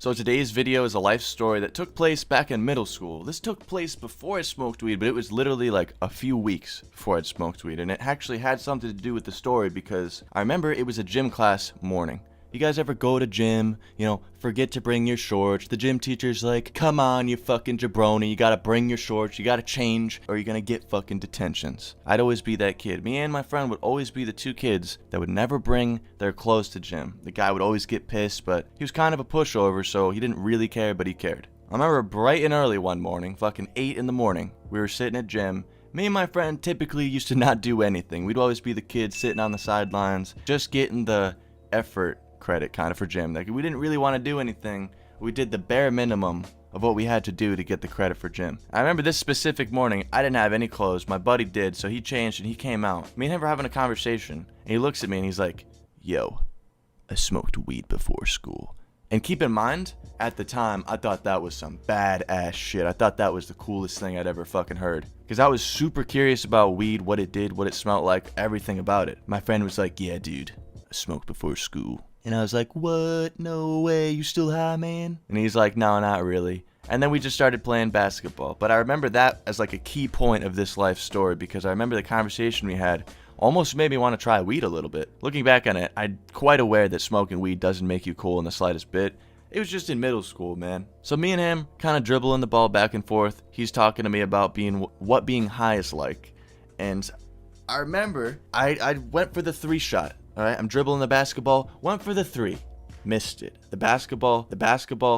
So today's video is a life story that took place back in middle school. This took place before I smoked weed, but it was literally like a few weeks before I'd smoked weed. And it actually had something to do with the story because I remember it was a gym class morning. You guys ever go to gym, forget to bring your shorts? The gym teacher's like, come on, you fucking jabroni, you gotta bring your shorts, you gotta change, or you're gonna get fucking detentions. I'd always be that kid. Me and my friend would always be the two kids that would never bring their clothes to gym. The guy would always get pissed, but he was kind of a pushover, so he didn't really care, but he cared. I remember bright and early one morning, fucking 8 in the morning, we were sitting at gym. Me and my friend typically used to not do anything. We'd always be the kids sitting on the sidelines, just getting the effort credit kind of for gym. Like, we didn't really want to do anything. We did the bare minimum of what we had to do to get the credit for gym. I remember this specific morning, I didn't have any clothes. My buddy did, so he changed and he came out. Me and him were having a conversation, and he looks at me and he's like, yo, I smoked weed before school. And keep in mind, at the time, I thought that was some badass shit. I thought that was the coolest thing I'd ever fucking heard. Because I was super curious about weed, what it did, what it smelled like, everything about it. My friend was like, yeah, dude, I smoked before school. And I was like, what? No way, you still high, man? And he's like, no, not really. And then we just started playing basketball. But I remember that as like a key point of this life story because I remember the conversation we had almost made me want to try weed a little bit. Looking back on it, I'm quite aware that smoking weed doesn't make you cool in the slightest bit. It was just in middle school, man. So me and him kind of dribbling the ball back and forth. He's talking to me about what being high is like. And I remember I went for the 3-shot. Alright, I'm dribbling the basketball, went for the 3, missed it. The basketball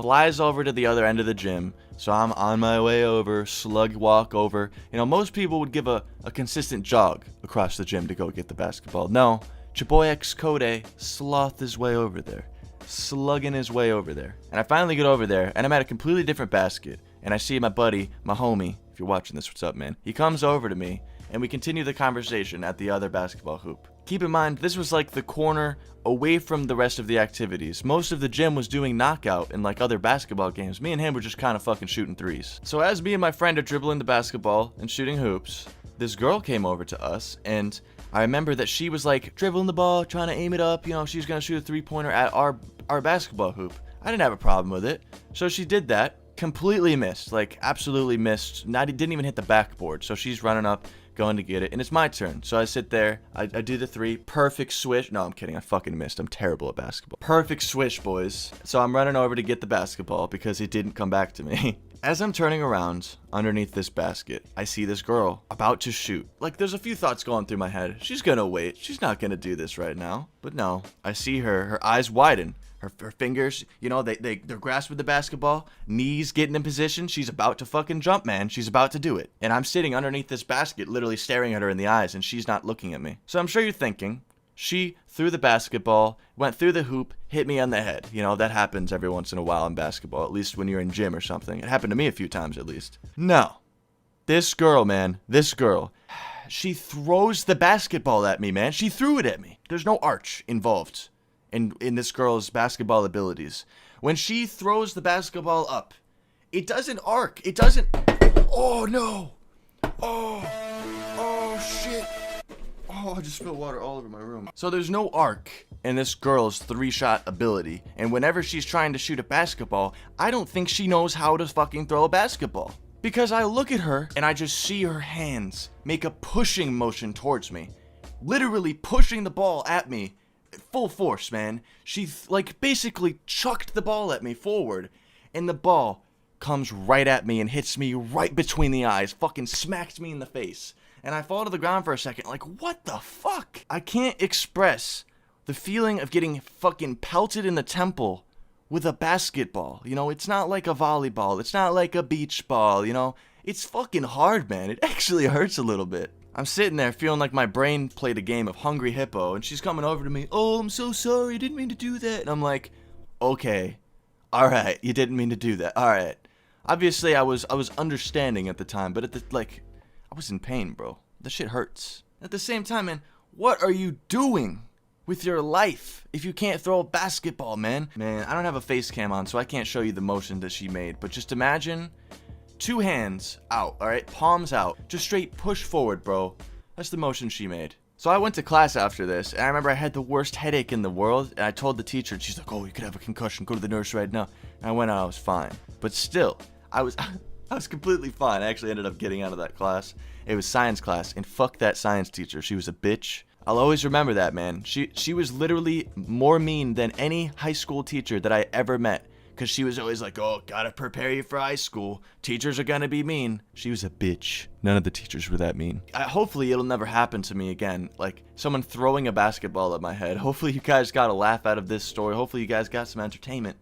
flies over to the other end of the gym, so I'm on my way over, slug walk over. Most people would give a consistent jog across the gym to go get the basketball. No, your boy xCodeh slothed his way over there, slugging his way over there. And I finally get over there, and I'm at a completely different basket, and I see my buddy, my homie, if you're watching this, what's up, man? He comes over to me, and we continue the conversation at the other basketball hoop. Keep in mind, this was like the corner away from the rest of the activities. Most of the gym was doing knockout and like other basketball games. Me and him were just kind of fucking shooting threes. So as me and my friend are dribbling the basketball and shooting hoops, this girl came over to us, and I remember that she was like dribbling the ball, trying to aim it up. She was gonna shoot a 3-pointer at our basketball hoop. I didn't have a problem with it. So she did that, completely missed, like absolutely missed. Didn't even hit the backboard. So she's running up, going to get it, and it's my turn. So I sit there, I do the 3, perfect swish. No, I'm kidding, I fucking missed. I'm terrible at basketball. Perfect swish, boys. So I'm running over to get the basketball because it didn't come back to me. As I'm turning around underneath this basket, I see this girl about to shoot. Like, there's a few thoughts going through my head. She's gonna wait. She's not gonna do this right now. But no, I see her eyes widen. Her fingers, they're grasping the basketball, knees getting in position. She's about to fucking jump, man. She's about to do it. And I'm sitting underneath this basket, literally staring at her in the eyes, and she's not looking at me. So I'm sure you're thinking, she threw the basketball, went through the hoop, hit me on the head. That happens every once in a while in basketball, at least when you're in gym or something. It happened to me a few times at least. No. This girl, man, she throws the basketball at me, man. She threw it at me. There's no arch involved in this girl's basketball abilities. When she throws the basketball up, it doesn't arc. It doesn't. Oh no. Oh shit. Oh, I just spilled water all over my room. So there's no arc in this girl's 3-shot ability. And whenever she's trying to shoot a basketball, I don't think she knows how to fucking throw a basketball. Because I look at her and I just see her hands make a pushing motion towards me. Literally pushing the ball at me. Full force, man. She basically chucked the ball at me forward, and the ball comes right at me and hits me right between the eyes, fucking smacks me in the face, and I fall to the ground for a second like, what the fuck? I can't express the feeling of getting fucking pelted in the temple with a basketball. It's not like a volleyball, it's not like a beach ball, it's fucking hard, man. It actually hurts a little bit. I'm sitting there feeling like my brain played a game of Hungry Hippo, and she's coming over to me, oh, I'm so sorry, I didn't mean to do that. And I'm like, okay, alright, you didn't mean to do that, alright. Obviously, I was understanding at the time, but I was in pain, bro. That shit hurts. At the same time, man, what are you doing with your life if you can't throw a basketball, man? Man, I don't have a face cam on, so I can't show you the motion that she made, but just imagine 2 hands out, alright? Palms out. Just straight push forward, bro. That's the motion she made. So I went to class after this, and I remember I had the worst headache in the world, and I told the teacher, and she's like, oh, you could have a concussion, go to the nurse right now. I went out, I was fine. But still, I was I was completely fine. I actually ended up getting out of that class. It was science class, and fuck that science teacher. She was a bitch. I'll always remember that, man. She was literally more mean than any high school teacher that I ever met. Because she was always like, oh, gotta prepare you for high school. Teachers are gonna be mean. She was a bitch. None of the teachers were that mean. Hopefully it'll never happen to me again. Like, someone throwing a basketball at my head. Hopefully you guys got a laugh out of this story. Hopefully you guys got some entertainment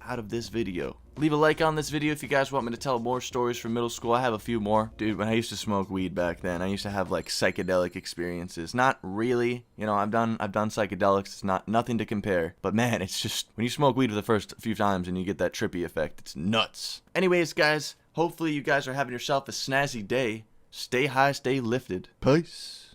out of this video. Leave a like on this video if you guys want me to tell more stories from middle school. I have a few more. Dude, when I used to smoke weed back then, I used to have like psychedelic experiences. Not really, you know, I've done psychedelics. It's nothing to compare. But man, it's just when you smoke weed for the first few times and you get that trippy effect, it's nuts. Anyways, guys, hopefully you guys are having yourself a snazzy day. Stay high, stay lifted. Peace.